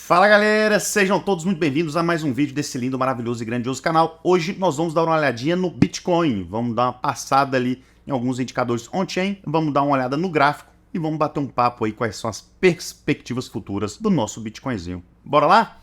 Fala galera, sejam todos muito bem-vindos a mais um vídeo desse lindo, maravilhoso e grandioso canal. Hoje nós vamos dar uma olhadinha no Bitcoin, vamos dar uma passada ali em alguns indicadores on-chain, vamos dar uma olhada no gráfico e vamos bater um papo aí quais são as perspectivas futuras do nosso Bitcoinzinho. Bora lá?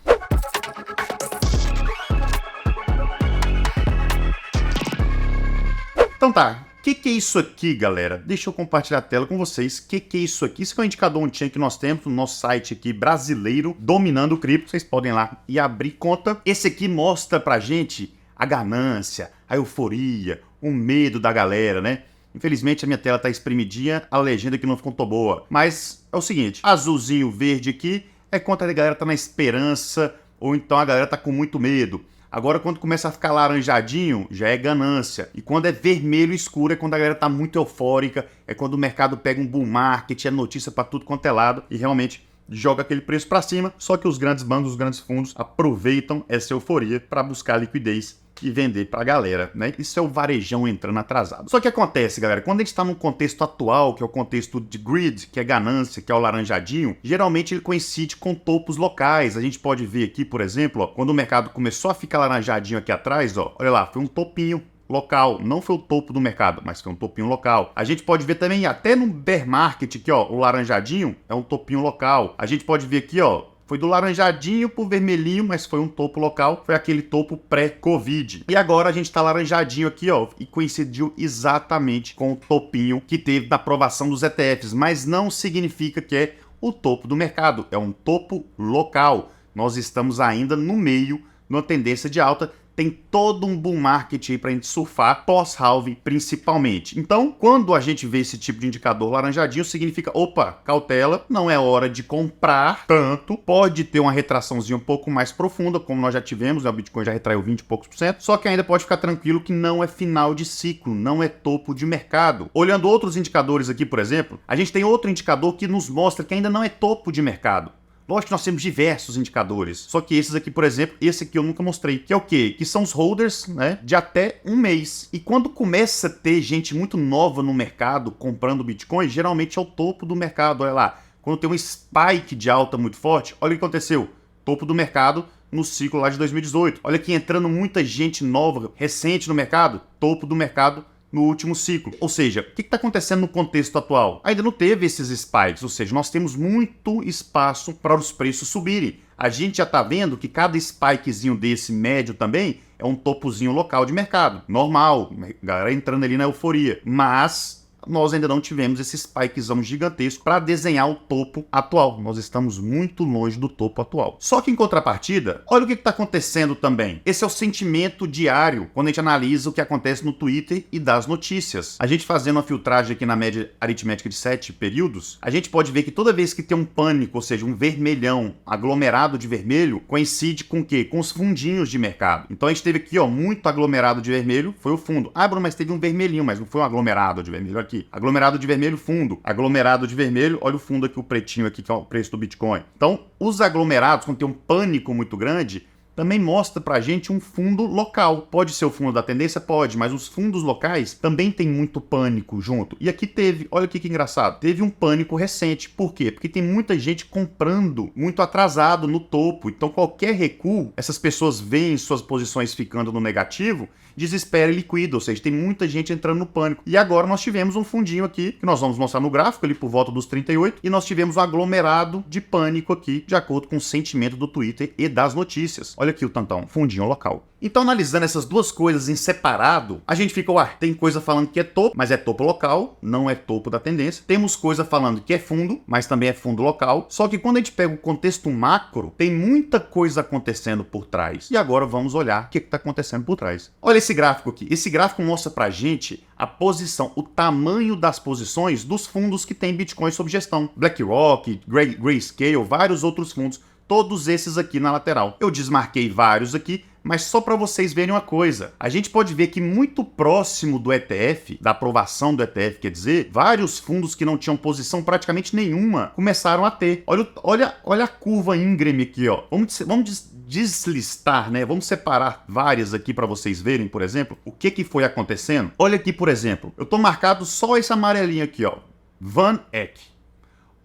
Então tá. O que é isso aqui, galera? Deixa eu compartilhar a tela com vocês. O que é isso aqui? Isso é um indicador on-chain que nós temos no nosso site aqui brasileiro, dominando o cripto. Vocês podem ir lá e abrir conta. Esse aqui mostra pra gente a ganância, a euforia, o medo da galera, né? Infelizmente a minha tela tá espremidinha, a legenda aqui não ficou tão boa. Mas é o seguinte, azulzinho, verde aqui é quanto a galera tá na esperança ou então a galera tá com muito medo. Agora, quando começa a ficar laranjadinho, já é ganância. E quando é vermelho escuro, é quando a galera tá muito eufórica, é quando o mercado pega um bull market, é notícia para tudo quanto é lado e realmente joga aquele preço para cima. Só que os grandes bancos, os grandes fundos aproveitam essa euforia para buscar liquidez e vender pra galera, né? Isso é o varejão entrando atrasado. Só que acontece, galera, quando a gente tá num contexto atual, que é o contexto de greed, que é ganância, que é o laranjadinho, geralmente ele coincide com topos locais. A gente pode ver aqui, por exemplo, ó, quando o mercado começou a ficar laranjadinho aqui atrás, ó, olha lá, foi um topinho local, não foi o topo do mercado, mas foi um topinho local. A gente pode ver também, até no bear market aqui, ó, o laranjadinho é um topinho local. A gente pode ver aqui, ó, foi do laranjadinho pro vermelhinho, mas foi um topo local, foi aquele topo pré-Covid. E agora a gente tá laranjadinho aqui, ó, e coincidiu exatamente com o topinho que teve da aprovação dos ETFs, mas não significa que é o topo do mercado, é um topo local. Nós estamos ainda no meio de uma tendência de alta, tem todo um bull market aí pra gente surfar, pós-halving principalmente. Então, quando a gente vê esse tipo de indicador laranjadinho, significa, opa, cautela, não é hora de comprar tanto, pode ter uma retraçãozinha um pouco mais profunda, como nós já tivemos, né? O Bitcoin já retraiu 20 e poucos por cento, só que ainda pode ficar tranquilo que não é final de ciclo, não é topo de mercado. Olhando outros indicadores aqui, por exemplo, a gente tem outro indicador que nos mostra que ainda não é topo de mercado. Lógico que nós temos diversos indicadores, só que esses aqui, por exemplo, esse aqui eu nunca mostrei, que é o quê? Que são os holders, né, de até um mês. E quando começa a ter gente muito nova no mercado comprando Bitcoin, geralmente é o topo do mercado, olha lá. Quando tem um spike de alta muito forte, olha o que aconteceu, topo do mercado no ciclo lá de 2018. Olha aqui entrando muita gente nova, recente no mercado, topo do mercado no último ciclo. Ou seja, o que está acontecendo no contexto atual? Ainda não teve esses spikes, ou seja, nós temos muito espaço para os preços subirem. A gente já está vendo que cada spikezinho desse médio também é um topozinho local de mercado. Normal, galera entrando ali na euforia. Mas nós ainda não tivemos esse spikezão gigantesco para desenhar o topo atual. Nós estamos muito longe do topo atual. Só que em contrapartida, olha o que está acontecendo também. Esse é o sentimento diário quando a gente analisa o que acontece no Twitter e das notícias. A gente fazendo uma filtragem aqui na média aritmética de 7 períodos, a gente pode ver que toda vez que tem um pânico, ou seja, um vermelhão aglomerado de vermelho, coincide com o quê? Com os fundinhos de mercado. Então a gente teve aqui, ó, muito aglomerado de vermelho, foi o fundo. Ah, Bruno, mas teve um vermelhinho, mas não foi um aglomerado de vermelho aqui. Aglomerado de vermelho, fundo. Aglomerado de vermelho, olha o fundo aqui, o pretinho aqui, que é o preço do Bitcoin. Então, os aglomerados, quando tem um pânico muito grande, também mostra pra gente um fundo local. Pode ser o fundo da tendência? Pode, mas os fundos locais também tem muito pânico junto. E aqui teve, olha aqui que engraçado, teve um pânico recente. Por quê? Porque tem muita gente comprando muito atrasado no topo. Então qualquer recuo, essas pessoas veem suas posições ficando no negativo, desespera e liquida, ou seja, tem muita gente entrando no pânico. E agora nós tivemos um fundinho aqui, que nós vamos mostrar no gráfico ali por volta dos 38, e nós tivemos um aglomerado de pânico aqui, de acordo com o sentimento do Twitter e das notícias. Olha aqui o tantão, fundinho local. Então, analisando essas duas coisas em separado, a gente fica, ué, tem coisa falando que é topo, mas é topo local, não é topo da tendência. Temos coisa falando que é fundo, mas também é fundo local. Só que quando a gente pega o contexto macro, tem muita coisa acontecendo por trás. E agora vamos olhar o que está acontecendo por trás. Olha esse gráfico aqui. Esse gráfico mostra pra gente a posição, o tamanho das posições dos fundos que tem Bitcoin sob gestão. BlackRock, Grayscale, vários outros fundos. Todos esses aqui na lateral. Eu desmarquei vários aqui, mas só para vocês verem uma coisa. A gente pode ver que muito próximo do ETF, da aprovação do ETF, quer dizer, vários fundos que não tinham posição praticamente nenhuma começaram a ter. Olha a curva íngreme aqui, ó. Vamos deslistar, né? Vamos separar várias aqui para vocês verem, por exemplo, o que foi acontecendo. Olha aqui, por exemplo, eu tô marcado só esse amarelinho aqui, ó. Van Eck.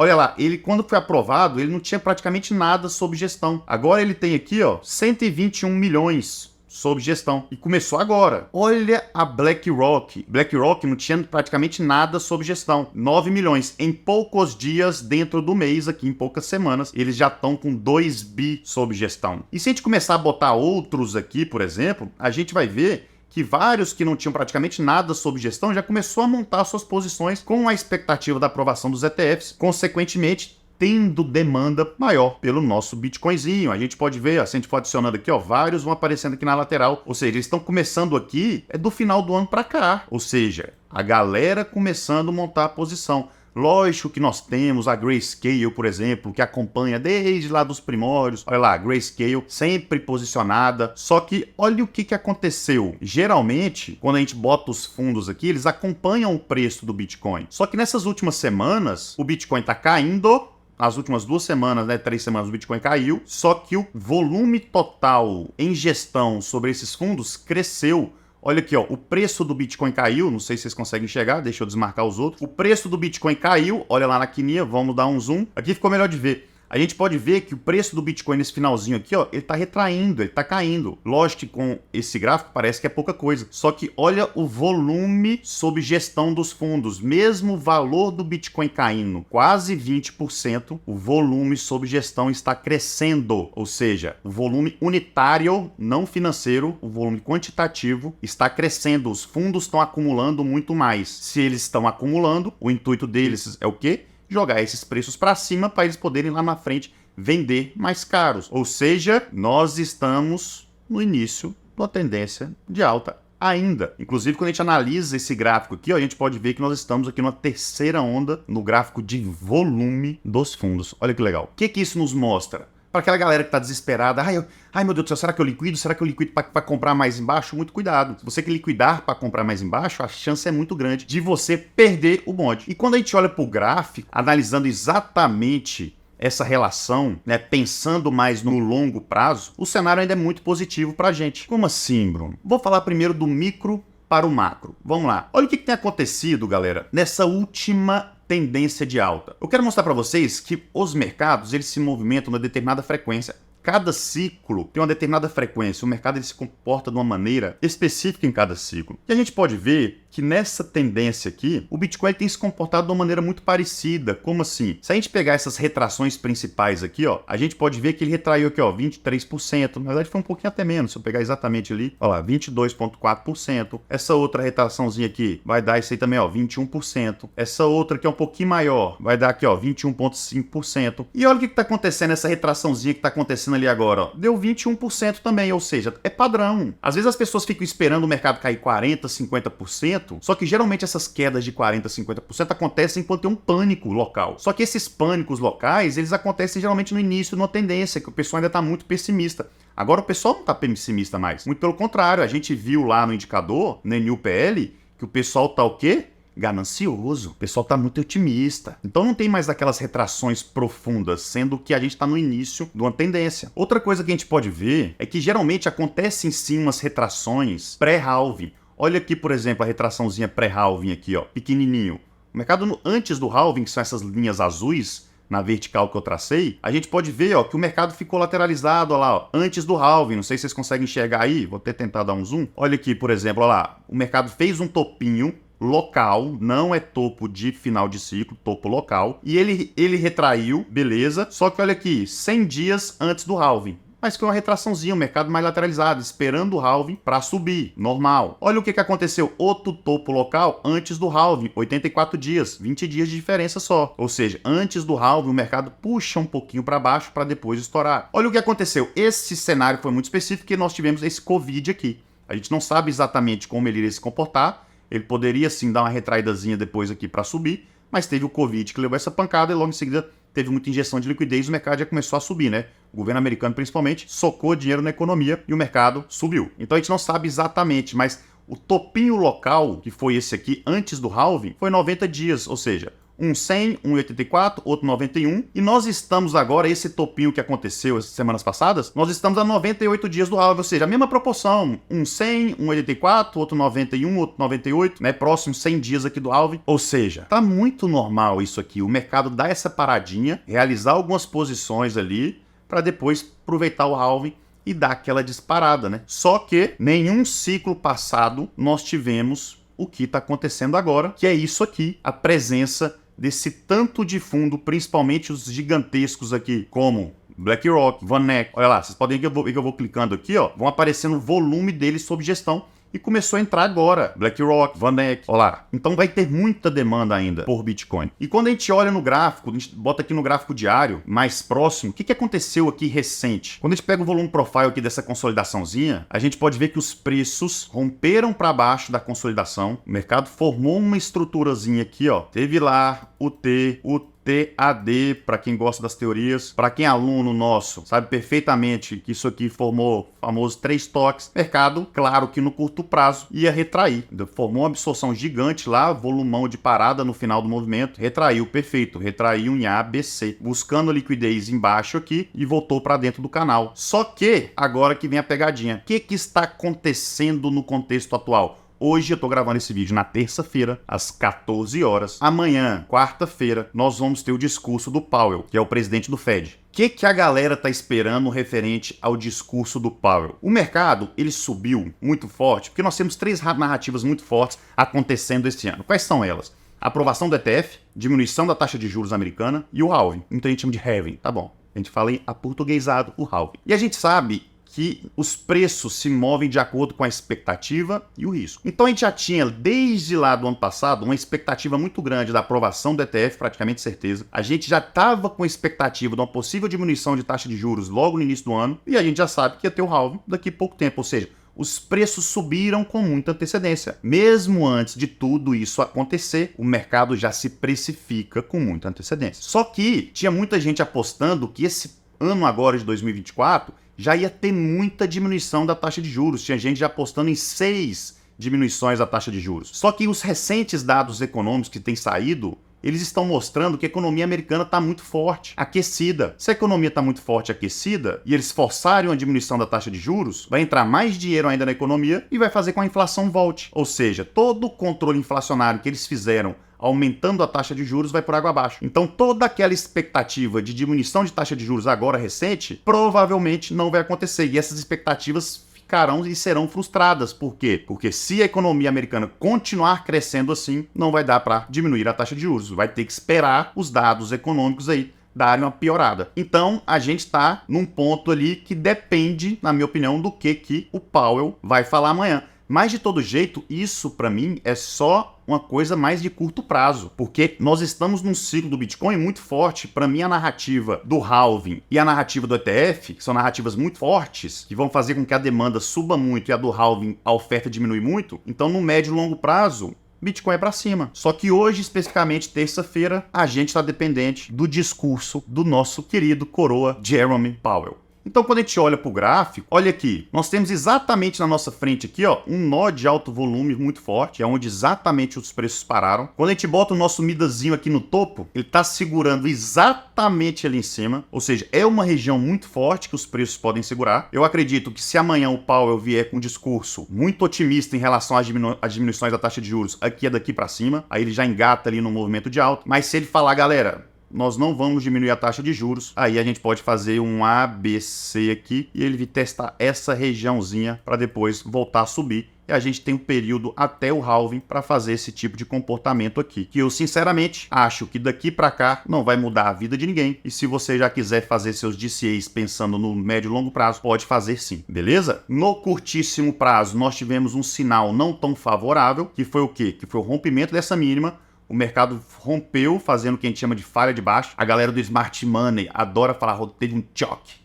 Olha lá, ele quando foi aprovado, ele não tinha praticamente nada sobre gestão. Agora ele tem aqui, ó, 121 milhões sob gestão. E começou agora. Olha a BlackRock. BlackRock não tinha praticamente nada sob gestão. 9 milhões. Em poucos dias, dentro do mês, aqui em poucas semanas, eles já estão com 2 bi sob gestão. E se a gente começar a botar outros aqui, por exemplo, a gente vai ver que vários que não tinham praticamente nada sob gestão já começou a montar suas posições com a expectativa da aprovação dos ETFs. Consequentemente, tendo demanda maior pelo nosso Bitcoinzinho. A gente pode ver, ó, se a gente for adicionando aqui, ó, vários vão aparecendo aqui na lateral. Ou seja, eles estão começando aqui do final do ano para cá. Ou seja, a galera começando a montar a posição. Lógico que nós temos a Grayscale, por exemplo, que acompanha desde lá dos primórdios. Olha lá, Grayscale sempre posicionada. Só que olha o que aconteceu. Geralmente, quando a gente bota os fundos aqui, eles acompanham o preço do Bitcoin. Só que nessas últimas semanas, o Bitcoin está caindo. Nas últimas 2 semanas, 3 semanas, o Bitcoin caiu, só que o volume total em gestão sobre esses fundos cresceu. Olha aqui, ó, o preço do Bitcoin caiu, não sei se vocês conseguem enxergar, deixa eu desmarcar os outros. O preço do Bitcoin caiu, olha lá na quininha, vamos dar um zoom. Aqui ficou melhor de ver. A gente pode ver que o preço do Bitcoin nesse finalzinho aqui, ó, ele tá retraindo, ele tá caindo. Lógico que com esse gráfico parece que é pouca coisa. Só que olha o volume sob gestão dos fundos. Mesmo o valor do Bitcoin caindo quase 20%, o volume sob gestão está crescendo. Ou seja, o volume unitário, não financeiro, o volume quantitativo está crescendo. Os fundos estão acumulando muito mais. Se eles estão acumulando, o intuito deles é o quê? Jogar esses preços para cima para eles poderem lá na frente vender mais caros. Ou seja, nós estamos no início de uma tendência de alta ainda. Inclusive, quando a gente analisa esse gráfico aqui, ó, a gente pode ver que nós estamos aqui numa terceira onda no gráfico de volume dos fundos. Olha que legal. O que isso nos mostra? Para aquela galera que está desesperada, ai meu Deus do céu, será que eu liquido? Será que eu liquido para comprar mais embaixo? Muito cuidado. Se você quer liquidar para comprar mais embaixo, a chance é muito grande de você perder o bonde. E quando a gente olha para o gráfico, analisando exatamente essa relação, né, pensando mais no longo prazo, o cenário ainda é muito positivo para a gente. Como assim, Bruno? Vou falar primeiro do micro para o macro. Vamos lá. Olha o que tem acontecido, galera, nessa última tendência de alta. Eu quero mostrar para vocês que os mercados, eles se movimentam numa determinada frequência. Cada ciclo tem uma determinada frequência. O mercado ele se comporta de uma maneira específica em cada ciclo. E a gente pode ver que nessa tendência aqui, o Bitcoin tem se comportado de uma maneira muito parecida. Como assim? Se a gente pegar essas retrações principais aqui, ó, a gente pode ver que ele retraiu aqui, ó, 23%. Na verdade, foi um pouquinho até menos. Se eu pegar exatamente ali, ó lá, 22,4%. Essa outra retraçãozinha aqui vai dar isso aí também, ó, 21%. Essa outra aqui é um pouquinho maior, vai dar aqui, ó, 21,5%. E olha o que está acontecendo nessa retraçãozinha que está acontecendo ali agora, ó. Deu 21% também, ou seja, é padrão. Às vezes as pessoas ficam esperando o mercado cair 40%, 50%, só que geralmente essas quedas de 40%, 50% acontecem quando tem um pânico local. Só que esses pânicos locais, eles acontecem geralmente no início de uma tendência, que o pessoal ainda está muito pessimista. Agora o pessoal não está pessimista mais. Muito pelo contrário, a gente viu lá no indicador, no NUPL, que o pessoal tá o quê? Ganancioso. O pessoal tá muito otimista. Então não tem mais aquelas retrações profundas, sendo que a gente tá no início de uma tendência. Outra coisa que a gente pode ver é que geralmente acontecem sim umas retrações pré-halving. Olha aqui, por exemplo, a retraçãozinha pré-halving aqui, ó, pequenininho. O mercado antes do halving, que são essas linhas azuis, na vertical que eu tracei, a gente pode ver, ó, que o mercado ficou lateralizado, ó lá, ó, antes do halving. Não sei se vocês conseguem enxergar aí, vou até tentar dar um zoom. Olha aqui, por exemplo, ó lá, o mercado fez um topinho local, não é topo de final de ciclo, topo local, e ele retraiu, beleza, só que olha aqui, 100 dias antes do halving. Mas foi uma retraçãozinha, o mercado mais lateralizado, esperando o halving para subir, normal. Olha o que aconteceu, outro topo local antes do halving, 84 dias, 20 dias de diferença só. Ou seja, antes do halving o mercado puxa um pouquinho para baixo para depois estourar. Olha o que aconteceu, esse cenário foi muito específico porque nós tivemos esse Covid aqui. A gente não sabe exatamente como ele iria se comportar, ele poderia sim dar uma retraidazinha depois aqui para subir, mas teve o Covid que levou essa pancada e logo em seguida teve muita injeção de liquidez e o mercado já começou a subir, né? O governo americano, principalmente, socou dinheiro na economia e o mercado subiu. Então a gente não sabe exatamente, mas o topinho local, que foi esse aqui, antes do halving, foi 90 dias, ou seja, um 100, um 84, outro 91, e nós estamos agora, esse topinho que aconteceu essas semanas passadas, nós estamos a 98 dias do alvo, ou seja, a mesma proporção, um 100, um 84, outro 91, outro 98, né, próximo 100 dias aqui do alvo, ou seja, tá muito normal isso aqui, o mercado dá essa paradinha, realizar algumas posições ali, para depois aproveitar o halving e dar aquela disparada, né? Só que nenhum ciclo passado nós tivemos o que está acontecendo agora, que é isso aqui, a presença desse tanto de fundo, principalmente os gigantescos aqui, como BlackRock, VanEck. Olha lá, vocês podem ver que eu vou clicando aqui, ó, vão aparecendo o volume deles sob gestão. E começou a entrar agora, BlackRock, VanEck, olha lá. Então vai ter muita demanda ainda por Bitcoin. E quando a gente olha no gráfico, a gente bota aqui no gráfico diário, mais próximo, o que aconteceu aqui recente? Quando a gente pega o volume profile aqui dessa consolidaçãozinha, a gente pode ver que os preços romperam para baixo da consolidação, o mercado formou uma estruturazinha aqui, ó. Teve lá o TAD, para quem gosta das teorias, para quem é aluno nosso, sabe perfeitamente que isso aqui formou o famoso 3 toques. Mercado, claro que no curto prazo ia retrair, formou uma absorção gigante lá, volumão de parada no final do movimento, retraiu, perfeito, retraiu em ABC, buscando liquidez embaixo aqui e voltou para dentro do canal. Só que, agora que vem a pegadinha, o que está acontecendo no contexto atual? Hoje eu tô gravando esse vídeo na terça-feira, às 14 horas. Amanhã, quarta-feira, nós vamos ter o discurso do Powell, que é o presidente do Fed. O que a galera tá esperando referente ao discurso do Powell? O mercado, ele subiu muito forte, porque nós temos 3 narrativas muito fortes acontecendo esse ano. Quais são elas? A aprovação do ETF, diminuição da taxa de juros americana e o halving. Muita gente chama de halving, tá bom. A gente fala em aportuguesado o halving. E a gente sabe que os preços se movem de acordo com a expectativa e o risco. Então a gente já tinha, desde lá do ano passado, uma expectativa muito grande da aprovação do ETF, praticamente certeza. A gente já estava com a expectativa de uma possível diminuição de taxa de juros logo no início do ano, e a gente já sabe que ia ter o halving daqui a pouco tempo, ou seja, os preços subiram com muita antecedência. Mesmo antes de tudo isso acontecer, o mercado já se precifica com muita antecedência. Só que tinha muita gente apostando que esse ano agora de 2024 já ia ter muita diminuição da taxa de juros. Tinha gente já apostando em 6 diminuições da taxa de juros. Só que os recentes dados econômicos que têm saído, eles estão mostrando que a economia americana está muito forte, aquecida. Se a economia está muito forte, aquecida, e eles forçarem uma diminuição da taxa de juros, vai entrar mais dinheiro ainda na economia e vai fazer com que a inflação volte. Ou seja, todo o controle inflacionário que eles fizeram aumentando a taxa de juros vai por água abaixo. Então toda aquela expectativa de diminuição de taxa de juros agora recente, provavelmente não vai acontecer. E essas expectativas ficarão e serão frustradas. Por quê? Porque se a economia americana continuar crescendo assim, não vai dar para diminuir a taxa de juros. Vai ter que esperar os dados econômicos aí darem uma piorada. Então a gente está num ponto ali que depende, na minha opinião, do que o Powell vai falar amanhã. Mas de todo jeito, isso para mim é só uma coisa mais de curto prazo, porque nós estamos num ciclo do Bitcoin muito forte. Para mim, a narrativa do halving e a narrativa do ETF, que são narrativas muito fortes, que vão fazer com que a demanda suba muito e a do halving, a oferta diminui muito. Então, no médio e longo prazo, Bitcoin é para cima. Só que hoje, especificamente terça-feira, a gente está dependente do discurso do nosso querido coroa Jerome Powell. Então, quando a gente olha para o gráfico, olha aqui, nós temos exatamente na nossa frente aqui, ó, um nó de alto volume muito forte, é onde exatamente os preços pararam. Quando a gente bota o nosso midazinho aqui no topo, ele está segurando exatamente ali em cima, ou seja, é uma região muito forte que os preços podem segurar. Eu acredito que se amanhã o Powell vier com um discurso muito otimista em relação às diminuições da taxa de juros, aqui é daqui para cima, aí ele já engata ali no movimento de alta. Mas se ele falar, galera, nós não vamos diminuir a taxa de juros, aí a gente pode fazer um ABC aqui e ele testar essa regiãozinha para depois voltar a subir. E a gente tem um período até o halving para fazer esse tipo de comportamento aqui, que eu sinceramente acho que daqui para cá não vai mudar a vida de ninguém. E se você já quiser fazer seus DCAs pensando no médio e longo prazo, pode fazer sim, beleza? No curtíssimo prazo, nós tivemos um sinal não tão favorável, que foi o quê? Que foi o rompimento dessa mínima. O mercado rompeu, fazendo o que a gente chama de falha de baixo. A galera do Smart Money adora falar, teve um choque.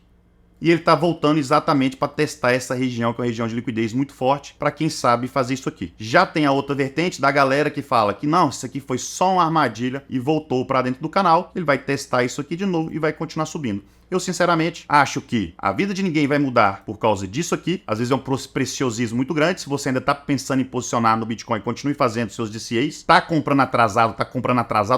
e ele tá voltando exatamente para testar essa região, que é uma região de liquidez muito forte, para quem sabe fazer isso aqui. Já tem a outra vertente da galera que fala que não, isso aqui foi só uma armadilha e voltou para dentro do canal, ele vai testar isso aqui de novo e vai continuar subindo. Eu, sinceramente, acho que a vida de ninguém vai mudar por causa disso aqui. Às vezes é um preciosismo muito grande. Se você ainda tá pensando em posicionar no Bitcoin, continue fazendo seus DCAs. Tá comprando atrasado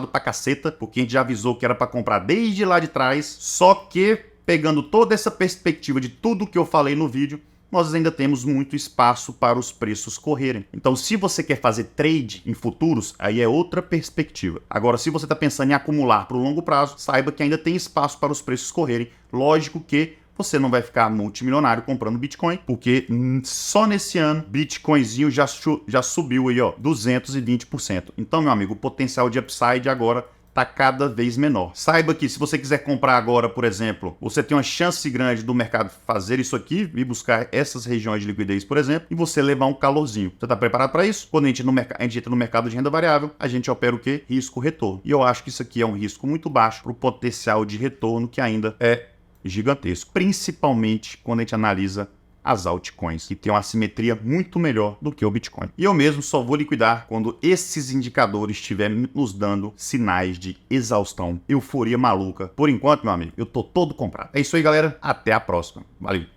pra caceta, porque a gente já avisou que era para comprar desde lá de trás. Só que, pegando toda essa perspectiva de tudo que eu falei no vídeo, nós ainda temos muito espaço para os preços correrem. Então, se você quer fazer trade em futuros, aí é outra perspectiva. Agora, se você está pensando em acumular para o longo prazo, saiba que ainda tem espaço para os preços correrem. Lógico que você não vai ficar multimilionário comprando Bitcoin, porque só nesse ano, Bitcoinzinho já subiu aí, ó, 220%. Então, meu amigo, o potencial de upside agora tá cada vez menor. Saiba que se você quiser comprar agora, por exemplo, você tem uma chance grande do mercado fazer isso aqui e buscar essas regiões de liquidez, por exemplo, e você levar um calorzinho. Você tá preparado para isso? Quando a gente entra no mercado de renda variável, a gente opera o quê? Risco-retorno. E eu acho que isso aqui é um risco muito baixo para o potencial de retorno que ainda é gigantesco, principalmente quando a gente analisa as altcoins, que tem uma assimetria muito melhor do que o Bitcoin. E eu mesmo só vou liquidar quando esses indicadores estiverem nos dando sinais de exaustão, euforia maluca. Por enquanto, meu amigo, eu tô todo comprado. É isso aí, galera. Até a próxima. Valeu!